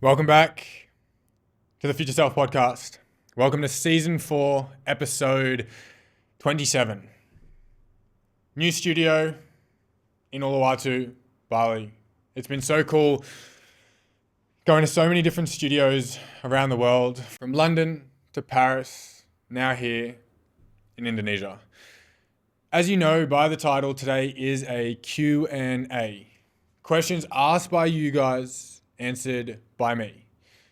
Welcome back to the Future Self podcast. Welcome to season 4, episode 27. New studio in Uluwatu, Bali. It's been so cool going to so many different studios around the world, from London to Paris, now here in Indonesia. As you know by the title, today is a Q&A. Questions asked by you guys, answered by me.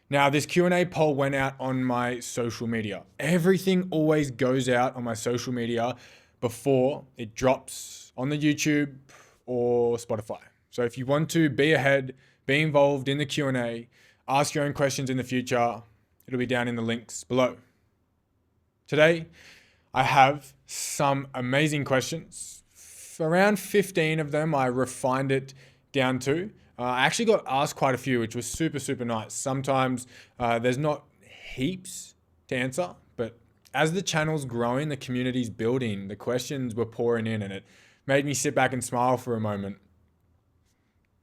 Now, this Q&A poll went out on my social media. Everything always goes out on my social media before it drops on the YouTube or Spotify. So if you want to be ahead, be involved in the Q&A, ask your own questions in the future, it'll be down in the links below. Today, I have some amazing questions. Around 15 of them, I refined it down to. I actually got asked quite a few, which was super nice. Sometimes there's not heaps to answer, but as the channel's growing, the community's building, the questions were pouring in, and it made me sit back and smile for a moment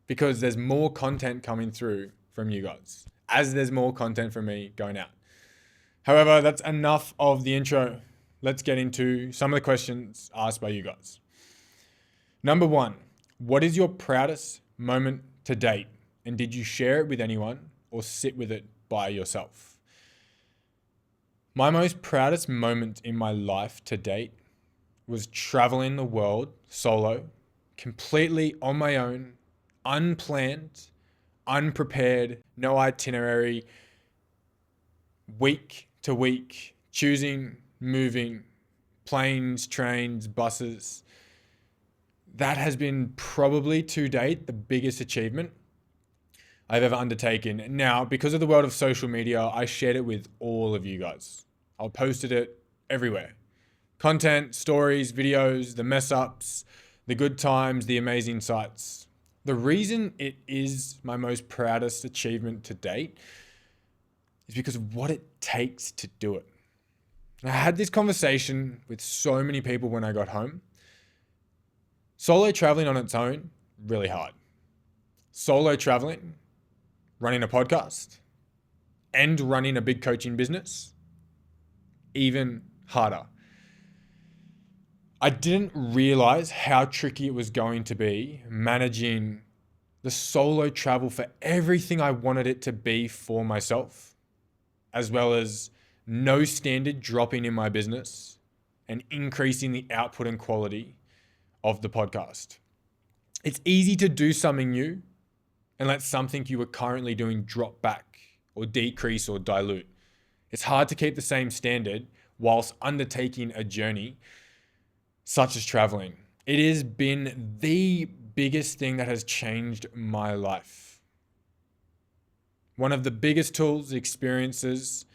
because there's more content coming through from you guys, as there's more content from me going out. However, that's enough of the intro. Let's get into some of the questions asked by you guys. Number 1, what is your proudest moment to date, and did you share it with anyone or sit with it by yourself? My most proudest moment in my life to date was traveling the world solo, completely on my own, unplanned, unprepared, no itinerary, week to week, choosing, moving, planes, trains, buses. That has been probably to date the biggest achievement I've ever undertaken. Now, because of the world of social media, I shared it with all of you guys. I posted it everywhere. Content, stories, videos, the mess ups, the good times, the amazing sights. The reason it is my most proudest achievement to date is because of what it takes to do it. I had this conversation with so many people when I got home. Solo traveling on its own, really hard. Solo traveling, running a podcast, and running a big coaching business, even harder. I didn't realize how tricky it was going to be managing the solo travel for everything I wanted it to be for myself, as well as no standard dropping in my business and increasing the output and quality of the podcast. It's easy to do something new and let something you were currently doing drop back or decrease or dilute. It's hard to keep the same standard whilst undertaking a journey such as traveling. It has been the biggest thing that has changed my life. One of the biggest tools, experiences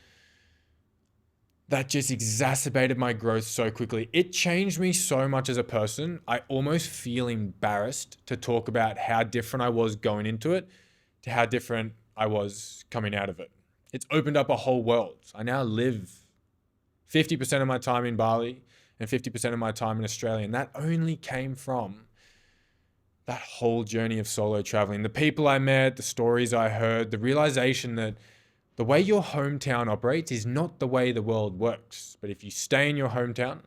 that just exacerbated my growth so quickly. It changed me so much as a person. I almost feel embarrassed to talk about how different I was going into it to how different I was coming out of it. It's opened up a whole world. I now live 50% of my time in Bali and 50% of my time in Australia. And that only came from that whole journey of solo traveling. The people I met, the stories I heard, the realization that the way your hometown operates is not the way the world works. But if you stay in your hometown,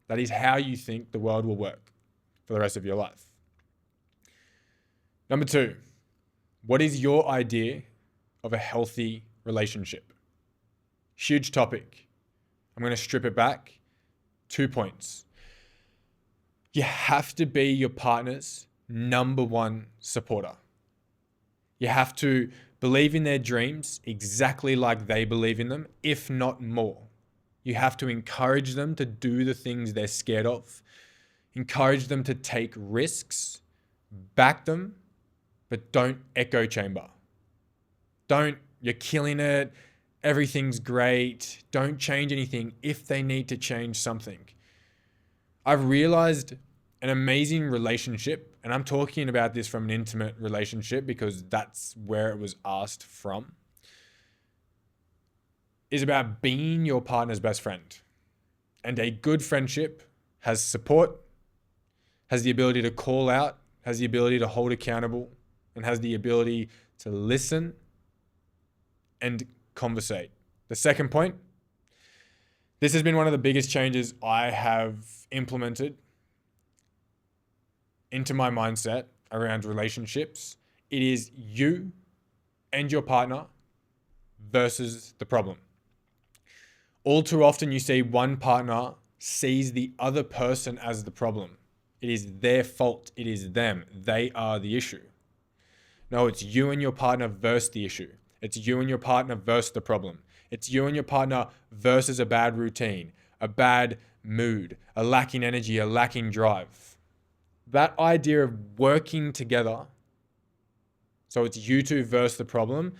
that is how you think the world will work for the rest of your life. Number 2, what is your idea of a healthy relationship? Huge topic. I'm going to strip it back. 2 points. You have to be your partner's number 1 supporter. You have to believe in their dreams exactly like they believe in them, if not more. You have to encourage them to do the things they're scared of, encourage them to take risks, back them, but don't echo chamber. Don't, you're killing it, everything's great, don't change anything if they need to change something. I've realized an amazing relationship, and I'm talking about this from an intimate relationship because that's where it was asked from, is about being your partner's best friend. And a good friendship has support, has the ability to call out, has the ability to hold accountable, and has the ability to listen and conversate. The second point, this has been one of the biggest changes I have implemented into my mindset around relationships. It is you and your partner versus the problem. All too often you see one partner sees the other person as the problem. It is their fault. It is them. They are the issue. No, it's you and your partner versus the issue. It's you and your partner versus the problem. It's you and your partner versus a bad routine, a bad mood, a lacking energy, a lacking drive. That idea of working together, so it's you two versus the problem,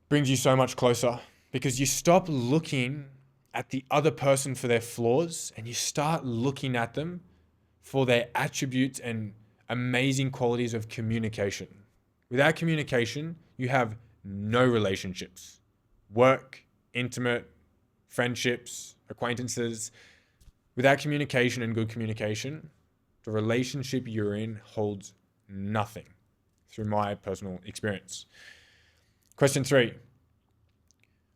brings you so much closer because you stop looking at the other person for their flaws and you start looking at them for their attributes and amazing qualities of communication. Without communication, you have no relationships. Work, intimate, friendships, acquaintances. Without communication and good communication, the relationship you're in holds nothing, through my personal experience. Question 3.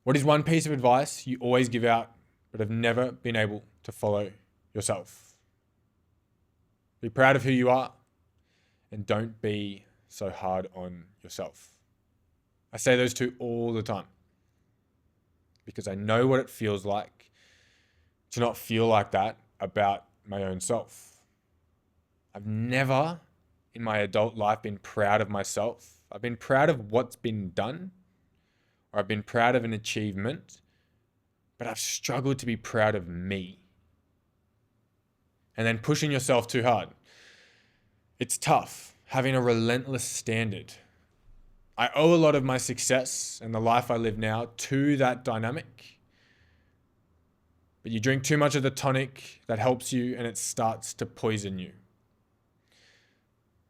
What is one piece of advice you always give out but have never been able to follow yourself? Be proud of who you are and don't be so hard on yourself. I say those two all the time because I know what it feels like to not feel like that about my own self. I've never in my adult life been proud of myself. I've been proud of what's been done, or I've been proud of an achievement, but I've struggled to be proud of me. And then pushing yourself too hard. It's tough having a relentless standard. I owe a lot of my success and the life I live now to that dynamic. But you drink too much of the tonic that helps you and it starts to poison you.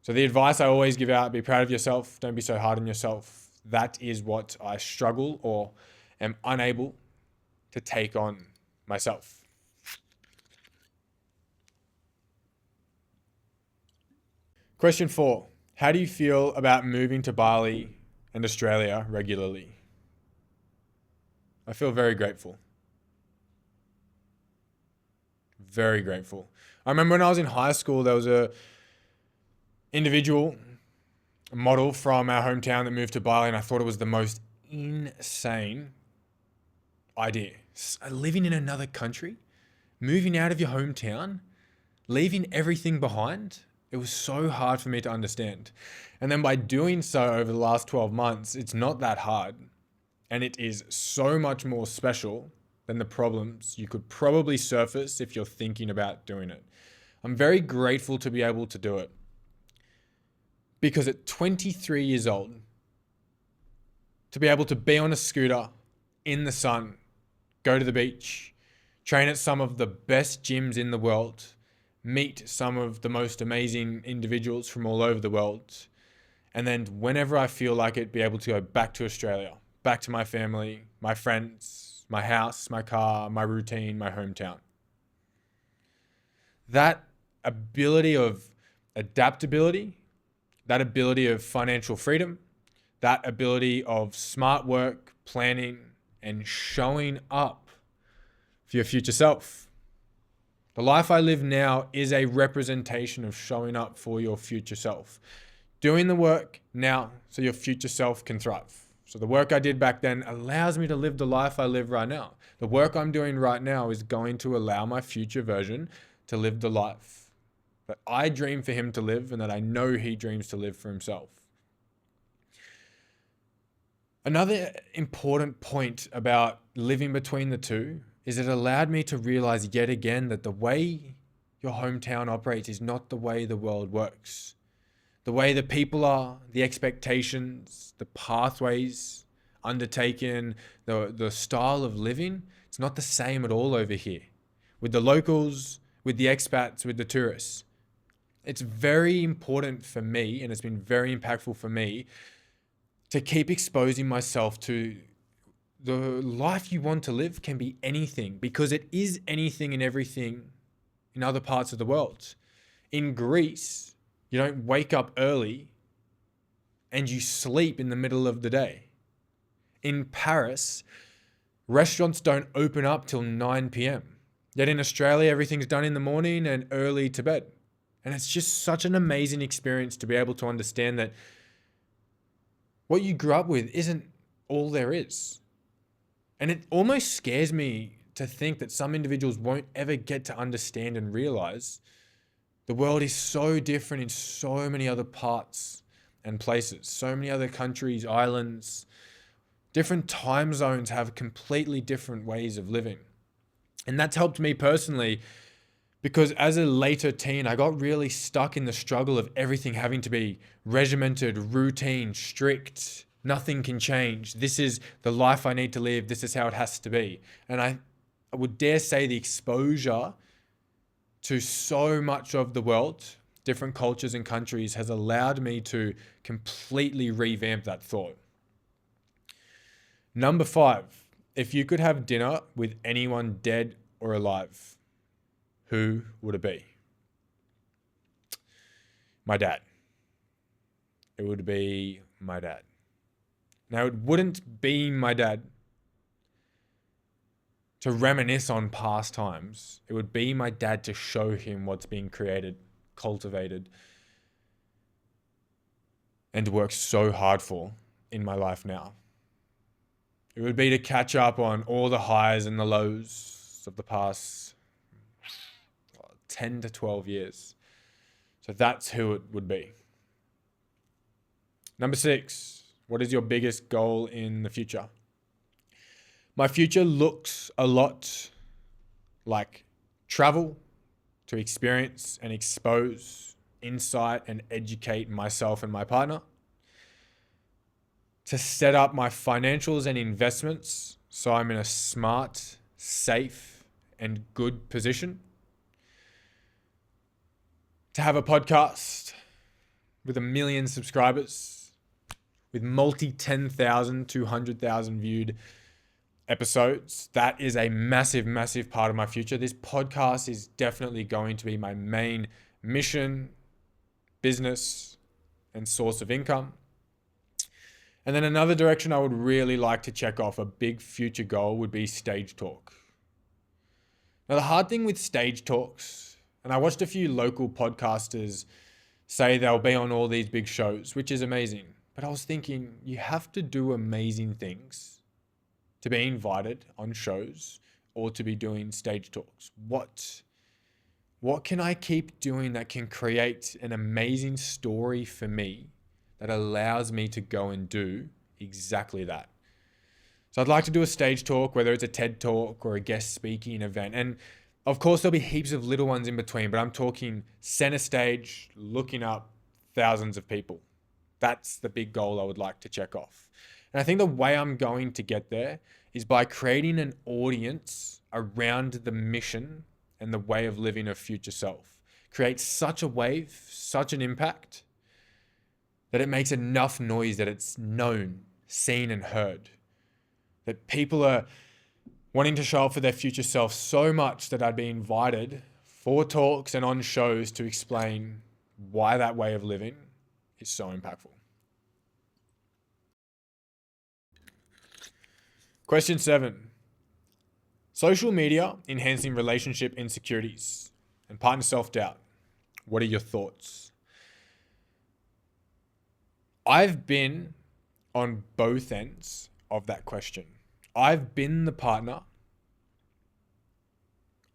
So the advice I always give out, be proud of yourself. Don't be so hard on yourself. That is what I struggle or am unable to take on myself. Question 4. How do you feel about moving to Bali and Australia regularly? I feel very grateful. Very grateful. I remember when I was in high school, there was a individual model from our hometown that moved to Bali, and I thought it was the most insane idea. Living in another country, moving out of your hometown, leaving everything behind. It was so hard for me to understand. And then by doing so over the last 12 months, it's not that hard. And it is so much more special than the problems you could probably surface if you're thinking about doing it. I'm very grateful to be able to do it. Because at 23 years old, to be able to be on a scooter in the sun, go to the beach, train at some of the best gyms in the world, meet some of the most amazing individuals from all over the world, and then whenever I feel like it, be able to go back to Australia, back to my family, my friends, my house, my car, my routine, my hometown. That ability of adaptability, that ability of financial freedom, that ability of smart work, planning, and showing up for your future self. The life I live now is a representation of showing up for your future self. Doing the work now so your future self can thrive. So the work I did back then allows me to live the life I live right now. The work I'm doing right now is going to allow my future version to live the life that I dream for him to live and that I know he dreams to live for himself. Another important point about living between the two is it allowed me to realize yet again that the way your hometown operates is not the way the world works. The way the people are, the expectations, the pathways undertaken, the style of living, it's not the same at all over here. With the locals, with the expats, with the tourists. It's very important for me, and it's been very impactful for me, to keep exposing myself to the life you want to live can be anything, because it is anything and everything in other parts of the world. In Greece, you don't wake up early and you sleep in the middle of the day. In Paris, restaurants don't open up till 9 p.m. Yet in Australia, everything's done in the morning and early to bed. And it's just such an amazing experience to be able to understand that what you grew up with isn't all there is. And it almost scares me to think that some individuals won't ever get to understand and realize the world is so different in so many other parts and places, so many other countries, islands, different time zones have completely different ways of living. And that's helped me personally because as a later teen, I got really stuck in the struggle of everything having to be regimented, routine, strict. Nothing can change. This is the life I need to live. This is how it has to be. And I would dare say the exposure to so much of the world, different cultures and countries, has allowed me to completely revamp that thought. Number 5, if you could have dinner with anyone dead or alive, who would it be? My dad. It would be my dad. Now, it wouldn't be my dad to reminisce on past times. It would be my dad to show him what's being created, cultivated, and worked so hard for in my life now. It would be to catch up on all the highs and the lows of the past 10 to 12 years. So that's who it would be. Number 6, what is your biggest goal in the future? My future looks a lot like travel to experience and expose, insight and educate myself and my partner, to set up my financials and investments so I'm in a smart, safe, and good position, to have a podcast with 1 million subscribers, with multi 10,000, 200,000 viewed episodes. That is a massive, massive part of my future. This podcast is definitely going to be my main mission, business, and source of income. And then another direction I would really like to check off, a big future goal, would be stage talk. Now, the hard thing with stage talks, and I watched a few local podcasters say they'll be on all these big shows, which is amazing. But I was thinking, you have to do amazing things to be invited on shows or to be doing stage talks. What can I keep doing that can create an amazing story for me that allows me to go and do exactly that? So I'd like to do a stage talk, whether it's a TED talk or a guest speaking event. And of course, there'll be heaps of little ones in between, but I'm talking center stage, looking up thousands of people. That's the big goal I would like to check off. And I think the way I'm going to get there is by creating an audience around the mission and the way of living of future self. Create such a wave, such an impact, that it makes enough noise that it's known, seen, and heard. That people are wanting to show up for their future self so much that I'd be invited for talks and on shows to explain why that way of living is so impactful. Question 7. Social media enhancing relationship insecurities and partner self-doubt. What are your thoughts? I've been on both ends of that question. I've been the partner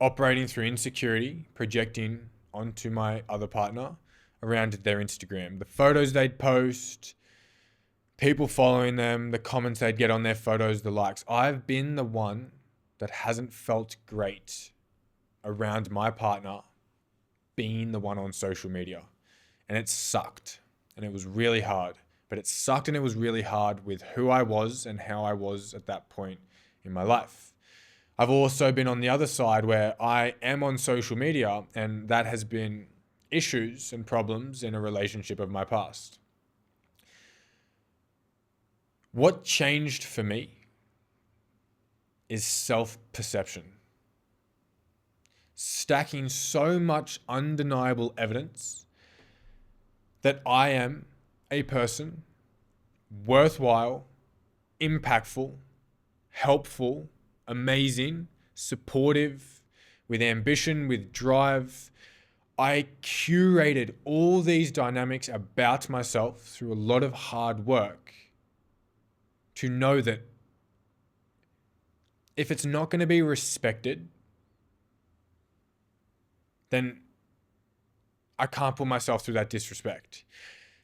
operating through insecurity, projecting onto my other partner around their Instagram. The photos they'd post, people following them, the comments they'd get on their photos, the likes. I've been the one that hasn't felt great around my partner being the one on social media. And it sucked. And it was really hard. But it sucked and it was really hard with who I was and how I was at that point in my life. I've also been on the other side where I am on social media and that has been issues and problems in a relationship of my past. What changed for me is self-perception. Stacking so much undeniable evidence that I am a person worthwhile, impactful, helpful, amazing, supportive, with ambition, with drive. I curated all these dynamics about myself through a lot of hard work to know that if it's not going to be respected, then I can't put myself through that disrespect.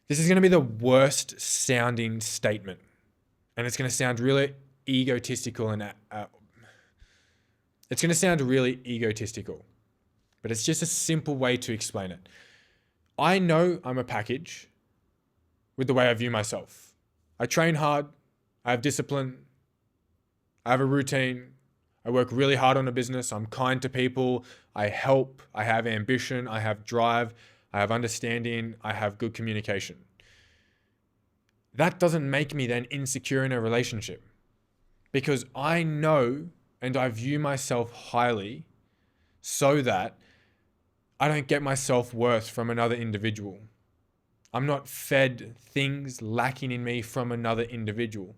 This is going to be the worst sounding statement. And it's going to sound really egotistical but it's just a simple way to explain it. I know I'm a package with the way I view myself. I train hard. I have discipline. I have a routine. I work really hard on a business. I'm kind to people. I help. I have ambition. I have drive. I have understanding. I have good communication. That doesn't make me then insecure in a relationship, because I know and I view myself highly so that I don't get my self-worth from another individual. I'm not fed things lacking in me from another individual.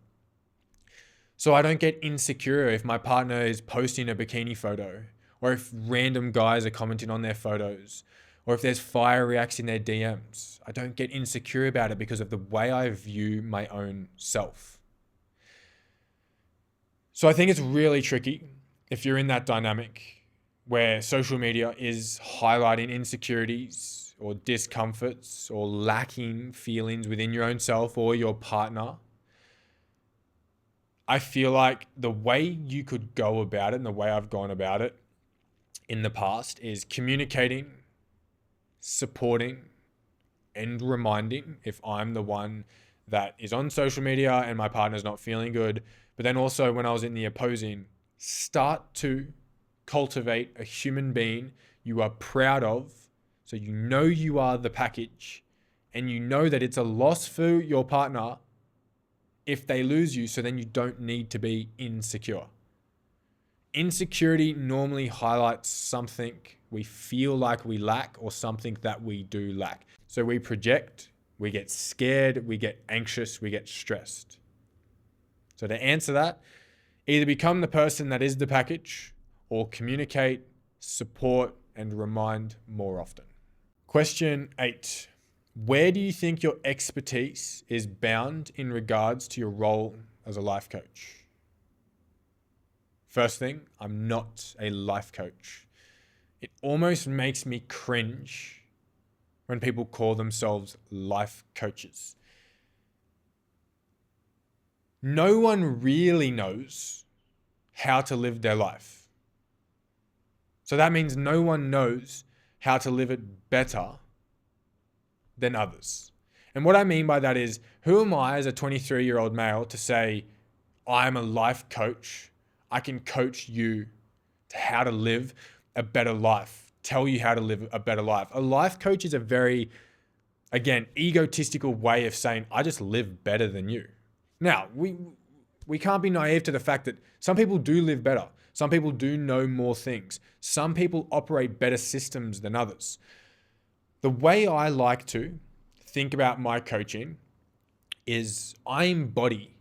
So I don't get insecure if my partner is posting a bikini photo, or if random guys are commenting on their photos, or if there's fire reacts in their DMs. I don't get insecure about it because of the way I view my own self. So I think it's really tricky if you're in that dynamic where social media is highlighting insecurities or discomforts or lacking feelings within your own self or your partner. I feel like the way you could go about it and the way I've gone about it in the past is communicating, supporting, and reminding if I'm the one that is on social media and my partner's not feeling good. But then also when I was in the opposing, start to cultivate a human being you are proud of, so you know you are the package and you know that it's a loss for your partner if they lose you, so then you don't need to be insecure. Insecurity normally highlights something we feel like we lack or something that we do lack. So we project, we get scared, we get anxious, we get stressed. So to answer that, either become the person that is the package or communicate, support, and remind more often. Question 8. Where do you think your expertise is bound in regards to your role as a life coach? First thing, I'm not a life coach. It almost makes me cringe when people call themselves life coaches. No one really knows how to live their life. So that means no one knows how to live it better than others. And what I mean by that is, who am I as a 23-year-old male to say, I'm a life coach? I can coach you to how to live a better life, tell you how to live a better life. A life coach is a very, again, egotistical way of saying, I just live better than you. Now, we can't be naive to the fact that some people do live better. Some people do know more things. Some people operate better systems than others. The way I like to think about my coaching is I embody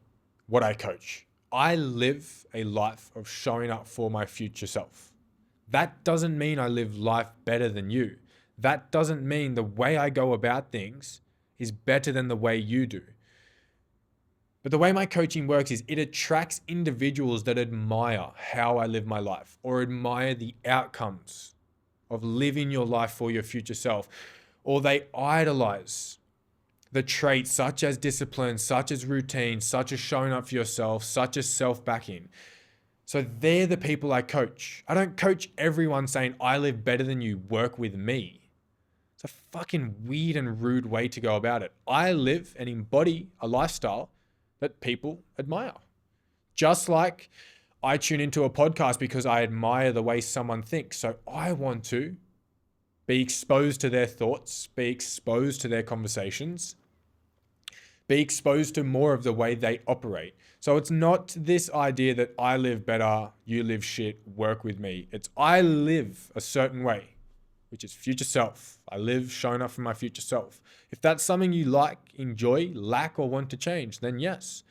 what I coach. I live a life of showing up for my future self. That doesn't mean I live life better than you. That doesn't mean the way I go about things is better than the way you do. But the way my coaching works is it attracts individuals that admire how I live my life or admire the outcomes of living your life for your future self, or they idolize the traits such as discipline, such as routine, such as showing up for yourself, such as self-backing. So they're the people I coach. I don't coach everyone saying, I live better than you, work with me. It's a fucking weird and rude way to go about it. I live and embody a lifestyle that people admire. Just like I tune into a podcast because I admire the way someone thinks. So I want to be exposed to their thoughts, be exposed to their conversations, be exposed to more of the way they operate. So it's not this idea that I live better, you live shit, work with me. It's I live a certain way, which is future self. I live showing up for my future self. If that's something you like, enjoy, lack, or want to change, then yes,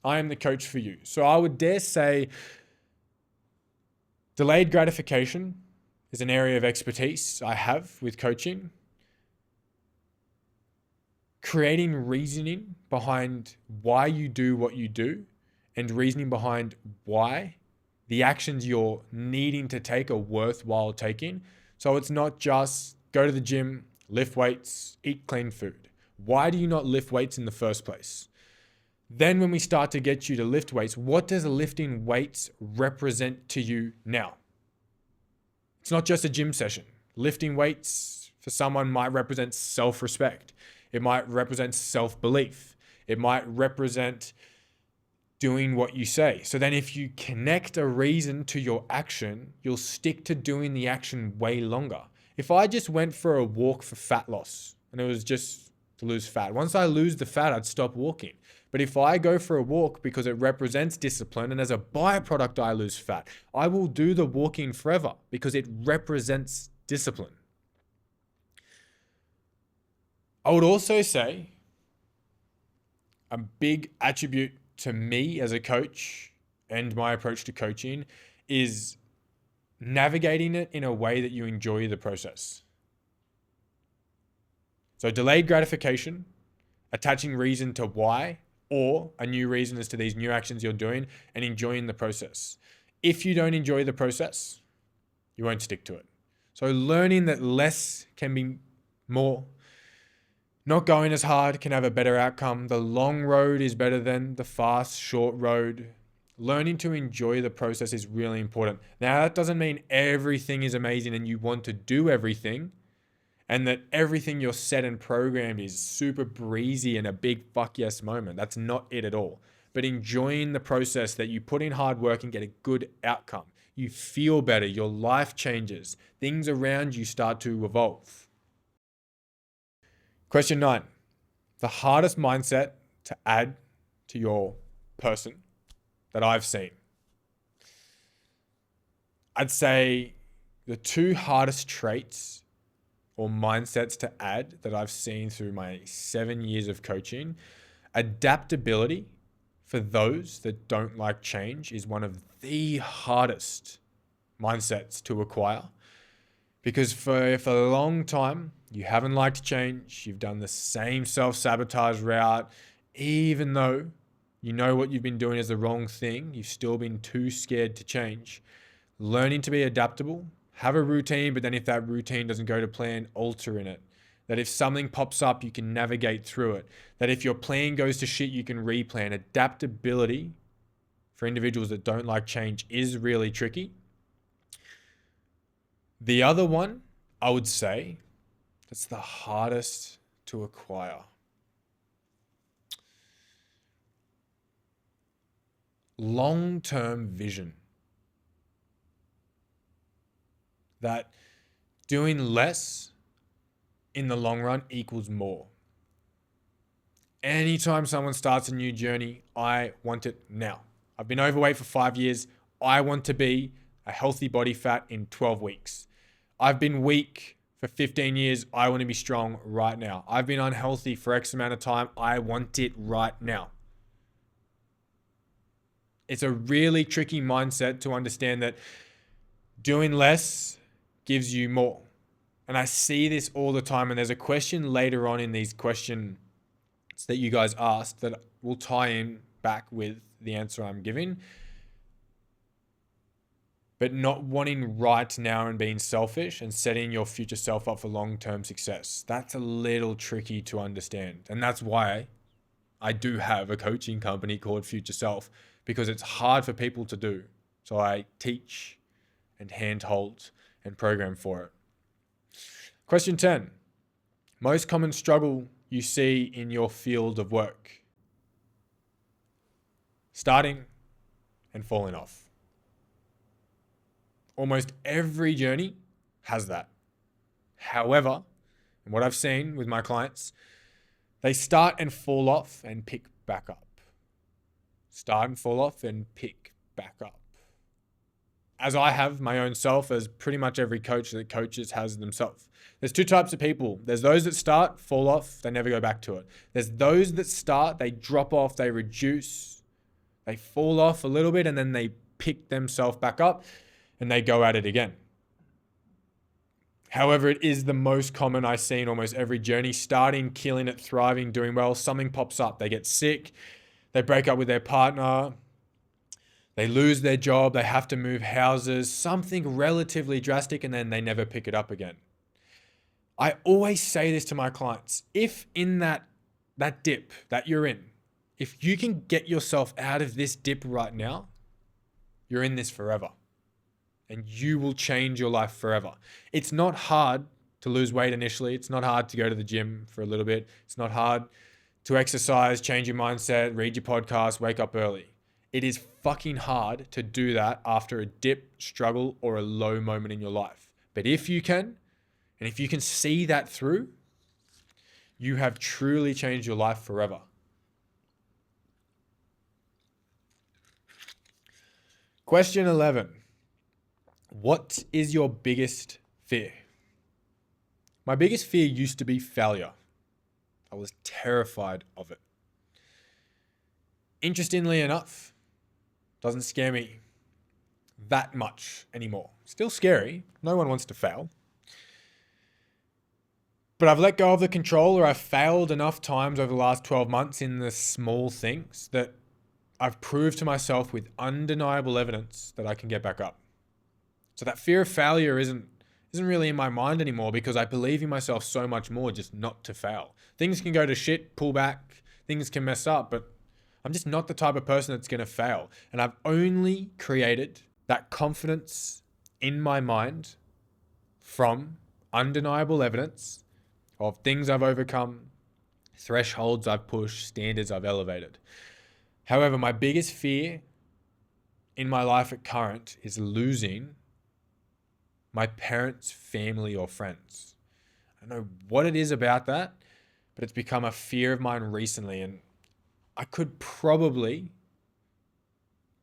I am the coach for you. So I would dare say delayed gratification is an area of expertise I have with coaching. Creating reasoning behind why you do what you do and reasoning behind why the actions you're needing to take are worthwhile taking. So it's not just go to the gym, lift weights, eat clean food. Why do you not lift weights in the first place? Then when we start to get you to lift weights, what does lifting weights represent to you now? It's not just a gym session. Lifting weights for someone might represent self-respect. It might represent self-belief. It might represent doing what you say. So then if you connect a reason to your action, you'll stick to doing the action way longer. If I just went for a walk for fat loss and it was just to lose fat, once I lose the fat, I'd stop walking. But if I go for a walk because it represents discipline and as a byproduct I lose fat, I will do the walking forever because it represents discipline. I would also say a big attribute to me as a coach and my approach to coaching is navigating it in a way that you enjoy the process. So delayed gratification, attaching reason to why, or a new reason as to these new actions you're doing and enjoying the process. If you don't enjoy the process, you won't stick to it. So learning that less can be more. Not going as hard can have a better outcome. The long road is better than the fast, short road. Learning to enjoy the process is really important. Now, that doesn't mean everything is amazing and you want to do everything and that everything you're set and programmed is super breezy and a big fuck yes moment. That's not it at all. But enjoying the process that you put in hard work and get a good outcome. You feel better. Your life changes. Things around you start to evolve. Question 9, the hardest mindset to add to your person that I've seen. I'd say the two hardest traits or mindsets to add that I've seen through my 7 years of coaching, adaptability for those that don't like change is one of the hardest mindsets to acquire. Because for a long time, you haven't liked change. You've done the same self-sabotage route. Even though you know what you've been doing is the wrong thing, you've still been too scared to change. Learning to be adaptable, have a routine, but then if that routine doesn't go to plan, alter in it. That if something pops up, you can navigate through it. That if your plan goes to shit, you can replan. Adaptability for individuals that don't like change is really tricky. The other one, I would say, that's the hardest to acquire. Long-term vision. That doing less in the long run equals more. Anytime someone starts a new journey, I want it now. I've been overweight for 5 years. I want to be a healthy body fat in 12 weeks. I've been weak for 15 years. I want to be strong right now. I've been unhealthy for X amount of time. I want it right now. It's a really tricky mindset to understand that doing less gives you more. And I see this all the time. And there's a question later on in these questions that you guys asked that will tie in back with the answer I'm giving. But not wanting right now and being selfish and setting your future self up for long-term success. That's a little tricky to understand. And that's why I do have a coaching company called Future Self, because it's hard for people to do. So I teach and handhold and program for it. Question 10. Most common struggle you see in your field of work. Starting and falling off. Almost every journey has that. However, and what I've seen with my clients, they start and fall off and pick back up. Start and fall off and pick back up. As I have my own self, as pretty much every coach that coaches has themselves. There's two types of people. There's those that start, fall off, they never go back to it. There's those that start, they drop off, they reduce, They fall off a little bit and then they pick themselves back up and they go at it again. However, it is the most common I see in almost every journey. Starting, killing it, thriving, doing well, something pops up. They get sick, they break up with their partner, they lose their job, they have to move houses, something relatively drastic, and then they never pick it up again. I always say this to my clients. If in that dip that you're in, if you can get yourself out of this dip right now, you're in this forever. And you will change your life forever. It's not hard to lose weight initially. It's not hard to go to the gym for a little bit. It's not hard to exercise, change your mindset, read your podcast, wake up early. It is fucking hard to do that after a dip, struggle, or a low moment in your life. But if you can, and if you can see that through, you have truly changed your life forever. Question 11. What is your biggest fear? My biggest fear used to be failure. I was terrified of it. Interestingly enough, doesn't scare me that much anymore. Still scary. No one wants to fail. But I've let go of the control, or I've failed enough times over the last 12 months in the small things that I've proved to myself with undeniable evidence that I can get back up. So that fear of failure isn't really in my mind anymore, because I believe in myself so much more just not to fail. Things can go to shit, pull back, things can mess up, but I'm just not the type of person that's going to fail. And I've only created that confidence in my mind from undeniable evidence of things I've overcome, thresholds I've pushed, standards I've elevated. However, my biggest fear in my life at current is losing my parents, family, or friends. I don't know what it is about that, but it's become a fear of mine recently, and I could probably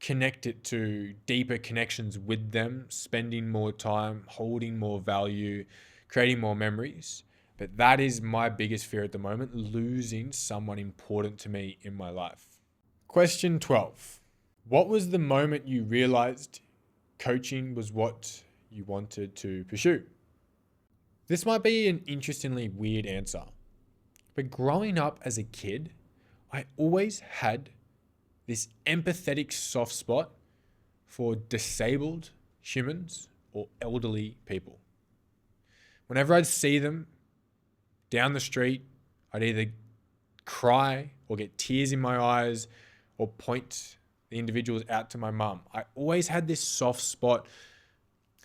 connect it to deeper connections with them, spending more time, holding more value, creating more memories. But that is my biggest fear at the moment, losing someone important to me in my life. Question 12. What was the moment you realized coaching was what you wanted to pursue? This might be an interestingly weird answer, but growing up as a kid, I always had this empathetic soft spot for disabled humans or elderly people. Whenever I'd see them down the street, I'd either cry or get tears in my eyes or point the individuals out to my mum. I always had this soft spot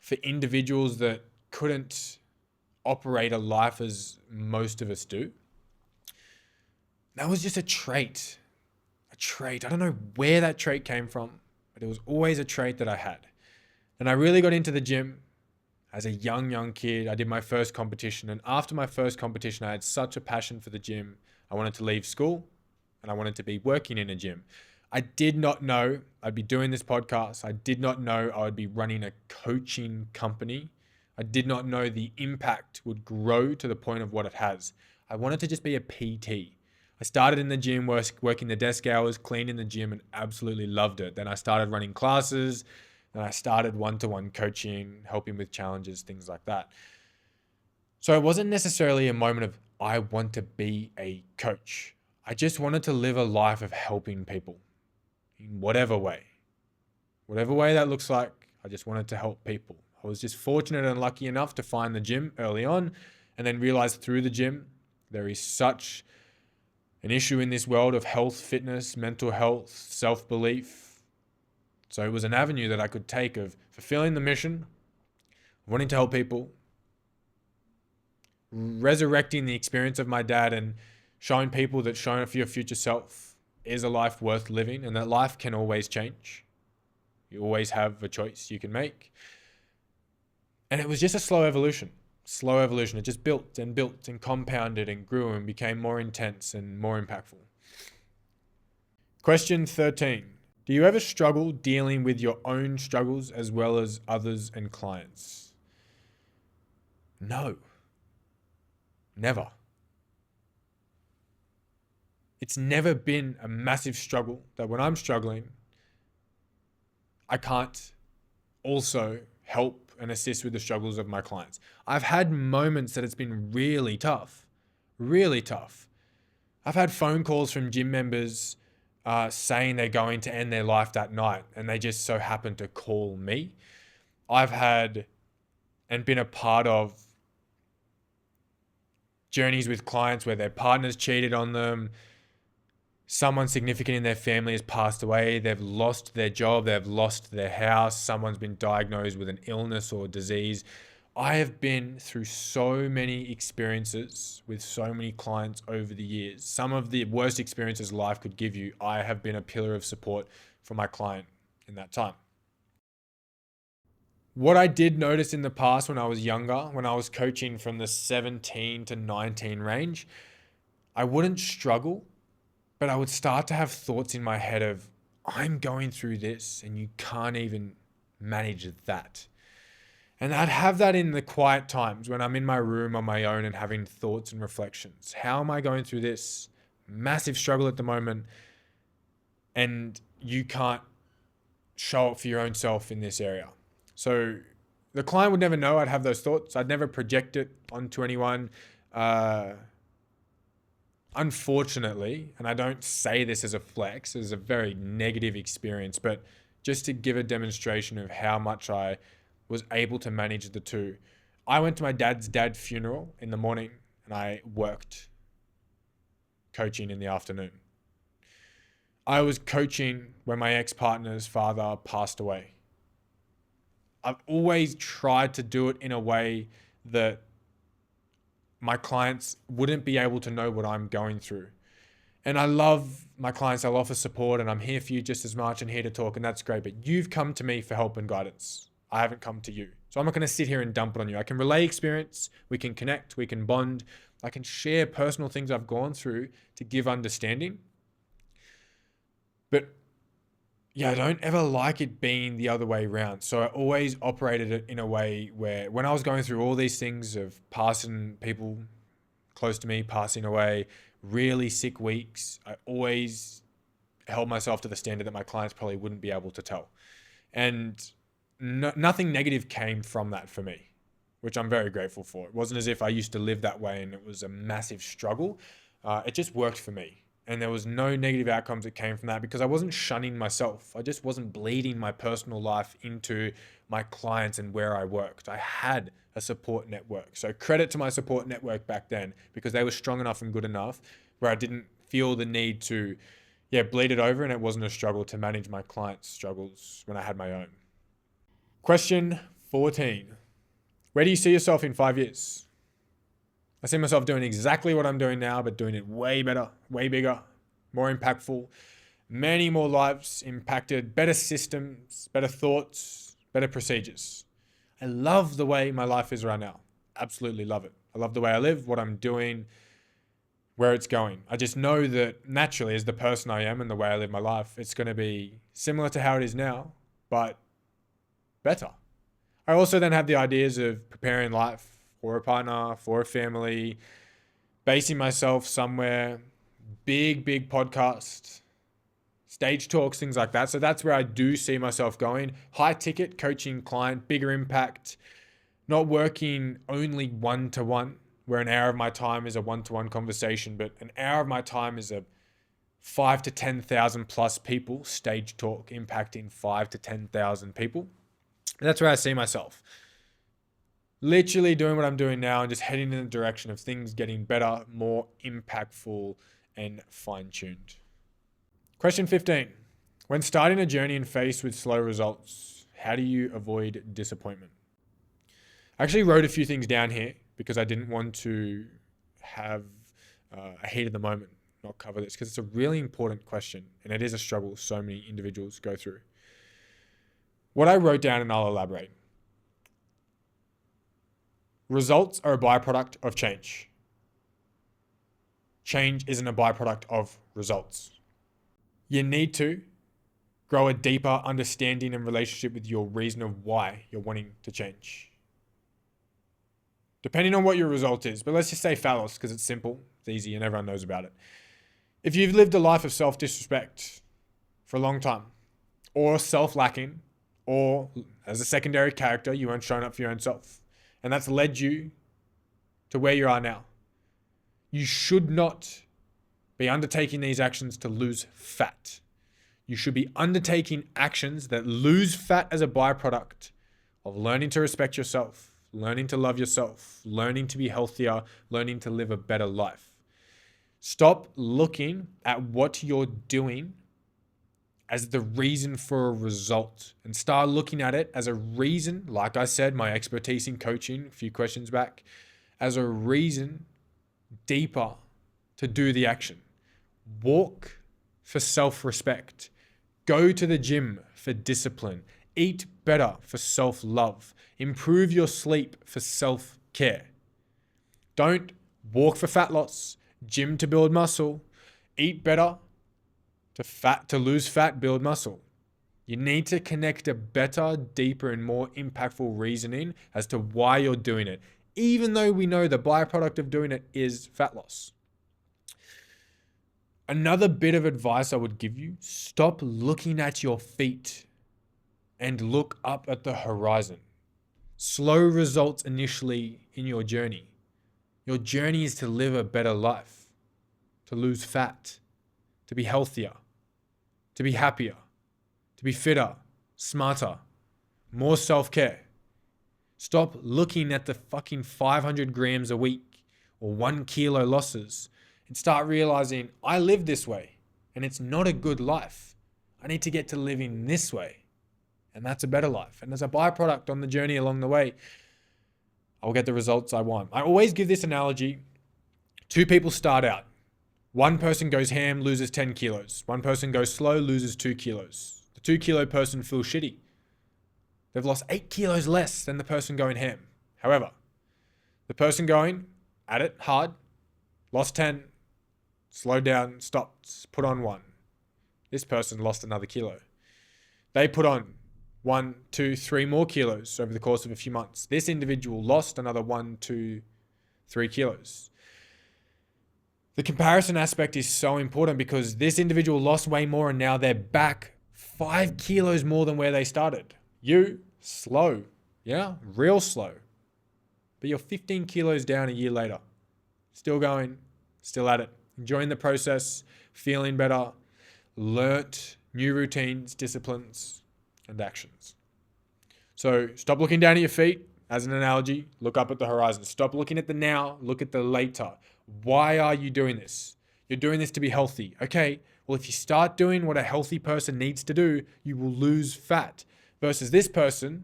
for individuals that couldn't operate a life as most of us do. That was just a trait. I don't know where that trait came from, but it was always a trait that I had. And I really got into the gym as a young kid. I did my first competition. And after my first competition, I had such a passion for the gym. I wanted to leave school and I wanted to be working in a gym. I did not know I'd be doing this podcast. I did not know I would be running a coaching company. I did not know the impact would grow to the point of what it has. I wanted to just be a PT. I started in the gym, working the desk hours, cleaning the gym, and absolutely loved it. Then I started running classes, and I started one-to-one coaching, helping with challenges, things like that. So it wasn't necessarily a moment of, I want to be a coach. I just wanted to live a life of helping people in whatever way that looks like. I just wanted to help people. I was just fortunate and lucky enough to find the gym early on, and then realize through the gym, there is such an issue in this world of health, fitness, mental health, self-belief. So it was an avenue that I could take of fulfilling the mission, wanting to help people, resurrecting the experience of my dad, and showing people that showing up for your future self is a life worth living, and that life can always change. You always have a choice you can make. And it was just a slow evolution. It just built and compounded and grew and became more intense and more impactful. Question 13. Do you ever struggle dealing with your own struggles as well as others and clients? No. Never. It's never been a massive struggle that when I'm struggling, I can't also help and assist with the struggles of my clients. I've had moments that it's been really tough, really tough. I've had phone calls from gym members saying they're going to end their life that night, and they just so happen to call me. I've had and been a part of journeys with clients where their partners cheated on them, someone significant in their family has passed away, they've lost their job, they've lost their house, someone's been diagnosed with an illness or disease. I have been through so many experiences with so many clients over the years. Some of the worst experiences life could give you, I have been a pillar of support for my client in that time. What I did notice in the past when I was younger, when I was coaching from the 17 to 19 range, I wouldn't struggle, but I would start to have thoughts in my head of, I'm going through this and you can't even manage that. And I'd have that in the quiet times when I'm in my room on my own and having thoughts and reflections. How am I going through this massive struggle at the moment? And you can't show up for your own self in this area. So the client would never know I'd have those thoughts. I'd never project it onto anyone. Unfortunately, and I don't say this as a flex, as a very negative experience, but just to give a demonstration of how much I was able to manage the two. I went to my dad's funeral in the morning and I worked coaching in the afternoon. I was coaching when my ex-partner's father passed away. I've always tried to do it in a way that my clients wouldn't be able to know what I'm going through. And I love my clients. I'll offer support and I'm here for you just as much and here to talk, and that's great. But you've come to me for help and guidance. I haven't come to you. So I'm not going to sit here and dump it on you. I can relay experience. We can connect. We can bond. I can share personal things I've gone through to give understanding. But yeah, I don't ever like it being the other way around. So I always operated it in a way where when I was going through all these things of passing people close to me, passing away, really sick weeks, I always held myself to the standard that my clients probably wouldn't be able to tell. And nothing negative came from that for me, which I'm very grateful for. It wasn't as if I used to live that way and it was a massive struggle. It just worked for me. And there was no negative outcomes that came from that because I wasn't shunning myself. I just wasn't bleeding my personal life into my clients and where I worked. I had a support network. So credit to my support network back then because they were strong enough and good enough where I didn't feel the need to bleed it over, and it wasn't a struggle to manage my clients' struggles when I had my own. Question 14. Where do you see yourself in 5 years? I see myself doing exactly what I'm doing now, but doing it way better, way bigger, more impactful, many more lives impacted, better systems, better thoughts, better procedures. I love the way my life is right now. Absolutely love it. I love the way I live, what I'm doing, where it's going. I just know that naturally, as the person I am and the way I live my life, it's going to be similar to how it is now, but better. I also then have the ideas of preparing life for a partner, for a family, basing myself somewhere, big podcast, stage talks, things like that. So that's where I do see myself going. High ticket coaching client, bigger impact, not working only one-to-one, where an hour of my time is a one-to-one conversation, but an hour of my time is a 5 to 10,000 plus people, stage talk impacting 5 to 10,000 people. And that's where I see myself. Literally doing what I'm doing now and just heading in the direction of things getting better, more impactful, and fine-tuned. Question 15. When starting a journey and faced with slow results, how do you avoid disappointment? I actually wrote a few things down here because I didn't want to have a heat of the moment not cover this because it's a really important question and it is a struggle so many individuals go through. What I wrote down, and I'll elaborate. Results are a byproduct of change. Change isn't a byproduct of results. You need to grow a deeper understanding and relationship with your reason of why you're wanting to change. Depending on what your result is, but let's just say fatloss because it's simple, it's easy, and everyone knows about it. If you've lived a life of self-disrespect for a long time, or self-lacking, or as a secondary character, you weren't showing up for your own self. And that's led you to where you are now. You should not be undertaking these actions to lose fat. You should be undertaking actions that lose fat as a byproduct of learning to respect yourself, learning to love yourself, learning to be healthier, learning to live a better life. Stop looking at what you're doing as the reason for a result and start looking at it as a reason, like I said, my expertise in coaching a few questions back, as a reason deeper to do the action. Walk for self-respect. Go to the gym for discipline. Eat better for self-love. Improve your sleep for self-care. Don't walk for fat loss, gym to build muscle, eat better to lose fat, build muscle. You need to connect a better, deeper, and more impactful reasoning as to why you're doing it, even though we know the byproduct of doing it is fat loss. Another bit of advice I would give you, stop looking at your feet and look up at the horizon. Slow results initially in your journey. Your journey is to live a better life, to lose fat, to be healthier, to be happier, to be fitter, smarter, more self-care. Stop looking at the fucking 500 grams a week or 1 kilo losses and start realizing I live this way and it's not a good life. I need to get to living this way, and that's a better life. And as a byproduct on the journey along the way, I'll get the results I want. I always give this analogy. 2 people start out. One person goes ham, loses 10 kilos. One person goes slow, loses 2 kilos. The 2 kilo person feels shitty. They've lost 8 kilos less than the person going ham. However, the person going at it hard, lost 10, slowed down, stopped, put on 1. This person lost another kilo. They put on 1, 2, 3 more kilos over the course of a few months. This individual lost another 1, 2, 3 kilos. The comparison aspect is so important because this individual lost way more and now they're back 5 kilos more than where they started. You, slow. Yeah, real slow. But you're 15 kilos down a year later. Still going, still at it. Enjoying the process, feeling better, learnt new routines, disciplines, and actions. So stop looking down at your feet. As an analogy, look up at the horizon. Stop looking at the now, look at the later. Why are you doing this? You're doing this to be healthy. Okay, well, if you start doing what a healthy person needs to do, you will lose fat. Versus this person,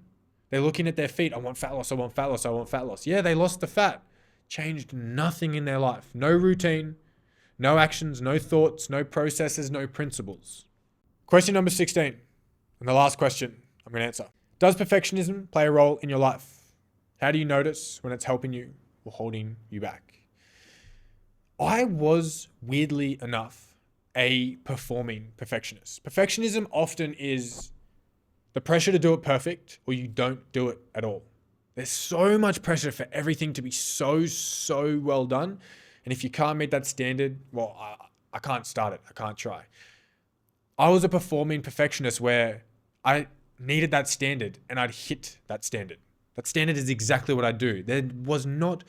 they're looking at their feet. I want fat loss, I want fat loss, I want fat loss. Yeah, they lost the fat. Changed nothing in their life. No routine, no actions, no thoughts, no processes, no principles. Question number 16, and the last question I'm going to answer. Does perfectionism play a role in your life? How do you notice when it's helping you or holding you back? I was, weirdly enough, a performing perfectionist. Perfectionism often is the pressure to do it perfect or you don't do it at all. There's so much pressure for everything to be so well done. And if you can't meet that standard, well, I can't start it. I can't try. I was a performing perfectionist where I needed that standard and I'd hit that standard. That standard is exactly what I do. There was not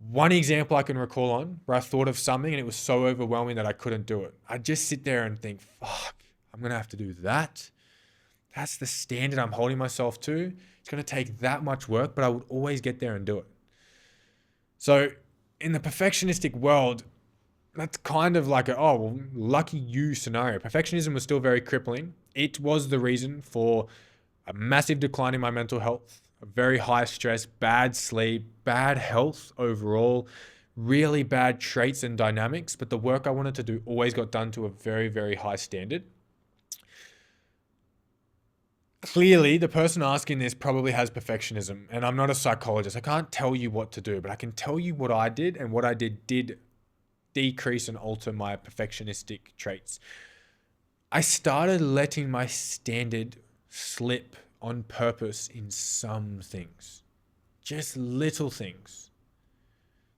one example I can recall on where I thought of something and it was so overwhelming that I couldn't do it. I'd just sit there and think, fuck, I'm going to have to do that. That's the standard I'm holding myself to. It's going to take that much work, but I would always get there and do it. So in the perfectionistic world, that's kind of like lucky you scenario. Perfectionism was still very crippling. It was the reason for a massive decline in my mental health, a very high stress, bad sleep, bad health overall, really bad traits and dynamics. But the work I wanted to do always got done to a very, very high standard. Clearly, the person asking this probably has perfectionism, and I'm not a psychologist. I can't tell you what to do, but I can tell you what I did, and what I did decrease and alter my perfectionistic traits. I started letting my standard slip on purpose in some things, just little things,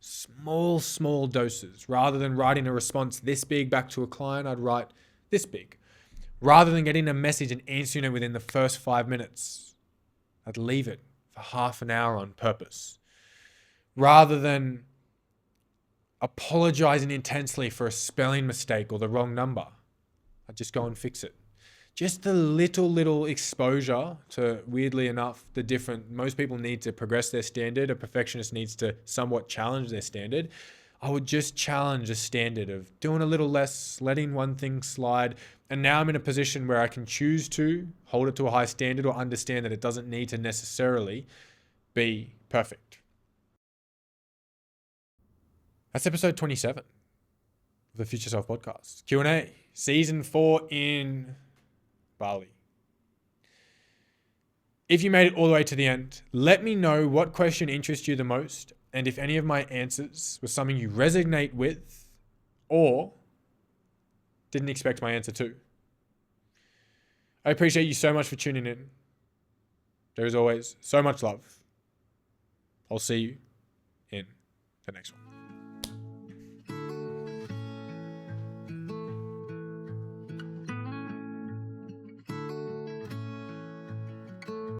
small doses. Rather than writing a response this big back to a client, I'd write this big. Rather than getting a message and answering it within the first 5 minutes, I'd leave it for half an hour on purpose. Rather than apologizing intensely for a spelling mistake or the wrong number, I'd just go and fix it. Just the little exposure to, weirdly enough, the different, most people need to progress their standard. A perfectionist needs to somewhat challenge their standard. I would just challenge a standard of doing a little less, letting one thing slide. And now I'm in a position where I can choose to hold it to a high standard or understand that it doesn't need to necessarily be perfect. That's episode 27 of the Future Self podcast. Q&A, season 4 in Bali. If you made it all the way to the end, let me know what question interests you the most and if any of my answers was something you resonate with or didn't expect my answer to. I appreciate you so much for tuning in. There is always so much love. I'll see you in the next one.